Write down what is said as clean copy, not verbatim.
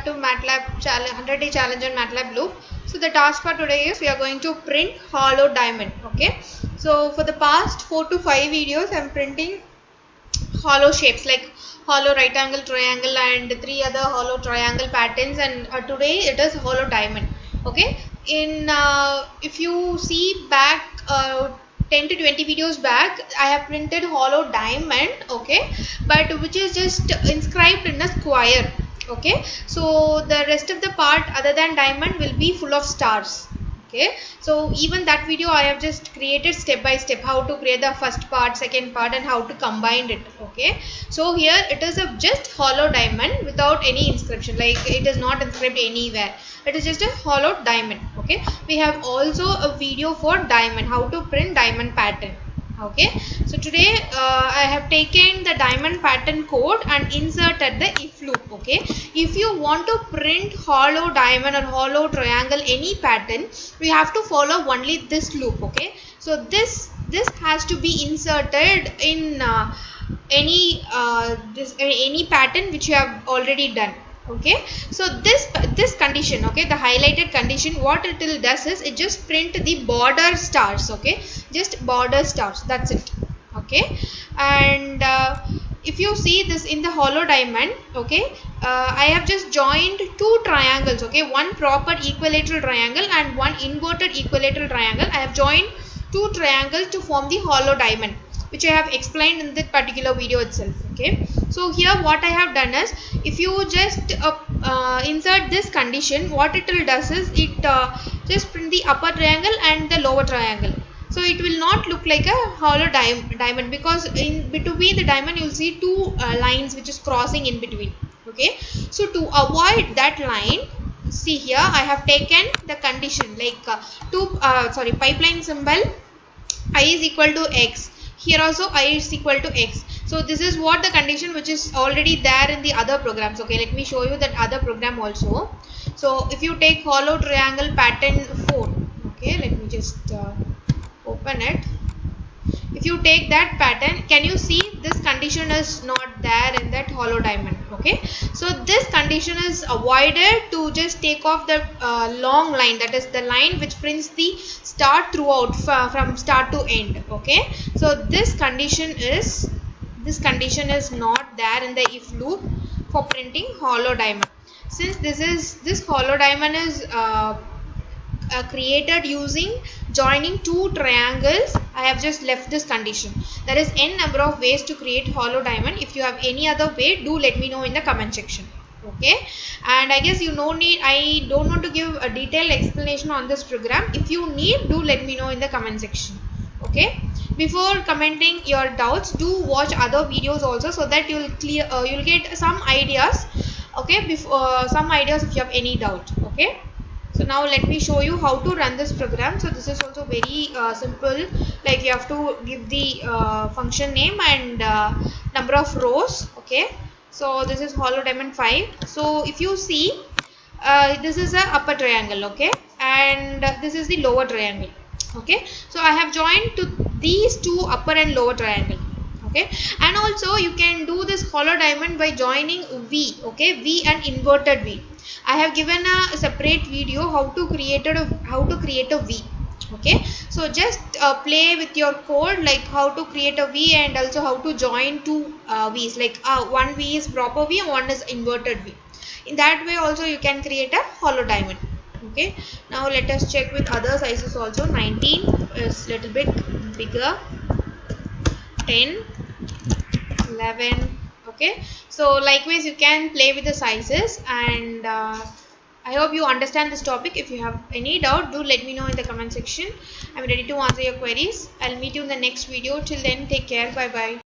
back to MATLAB 100-day challenge on MATLAB Loop. So the task for today is we are going to print hollow diamond. Okay. So for the past 4 to 5 videos, I am printing hollow shapes like hollow right angle triangle and 3 other hollow triangle patterns, and today it is hollow diamond. Okay. If you see back 10 to 20 videos back, I have printed hollow diamond, okay, but which is just inscribed in a square. Okay, so the rest of the part other than diamond will be full of stars. Okay, so even that video I have just created step by step how to create the first part, second part, and how to combine it. Okay, so here it is just hollow diamond without any inscription, like it is not inscribed anywhere. It is just a hollow diamond. Okay, we have also a video for diamond, how to print diamond pattern. Okay, so today I have taken the diamond pattern code and inserted the if loop. Okay, if you want to print hollow diamond or hollow triangle, any pattern, we have to follow only this loop. Okay, so this has to be inserted in any pattern which you have already done. Okay, so this condition, okay, the highlighted condition, what it does is it just print the border stars. Okay, just border stars, that's it. Okay, and if you see this in the hollow diamond, okay, I have just joined 2 triangles. Okay, one proper equilateral triangle and one inverted equilateral triangle. I have joined 2 triangles to form the hollow diamond, which I have explained in that particular video itself. Okay, so here what I have done is, if you just insert this condition, what it will does is it just print the upper triangle and the lower triangle. So it will not look like a hollow diamond, because in between the diamond you will see 2 lines which is crossing in between. Okay, so to avoid that line, see here I have taken the condition like pipeline symbol I is equal to x. Here also I is equal to x. So this is what the condition which is already there in the other programs. Okay, let me show you that other program also. So if you take hollow triangle pattern 4, okay, let me just open it. If you take that pattern, can you see this condition is not there in that hollow diamond? Okay, so this condition is avoided to just take off the long line, that is the line which prints the star throughout from start to end. Okay, so this condition is not there in the if loop for printing hollow diamond. Since this hollow diamond is created using joining 2 triangles, I have just left this condition. There is n number of ways to create hollow diamond. If you have any other way, do let me know in the comment section. Okay, and I guess I don't want to give a detailed explanation on this program. If you need, do let me know in the comment section. Okay, before commenting your doubts, do watch other videos also, so that you'll get some ideas. Okay, some ideas if you have any doubt. Okay, so now let me show you how to run this program. So this is also very simple, like you have to give the function name and number of rows. Okay, so this is hollow diamond 5. So if you see, this is a upper triangle, okay, and this is the lower triangle. Okay, so I have joined to these 2 upper and lower triangle. Okay, and also you can do this hollow diamond by joining V. Okay, V and inverted V. I have given a separate video how to create a V. Okay, so just play with your code, like how to create a V and also how to join 2 V's, like one V is proper V and one is inverted V. In that way also you can create a hollow diamond. Okay, now let us check with other sizes also. 19 is little bit bigger, 10, 11. Okay, so likewise you can play with the sizes, and I hope you understand this topic. If you have any doubt, do let me know in the comment section. I'm ready to answer your queries. I'll meet you in the next video. Till then, take care. Bye bye.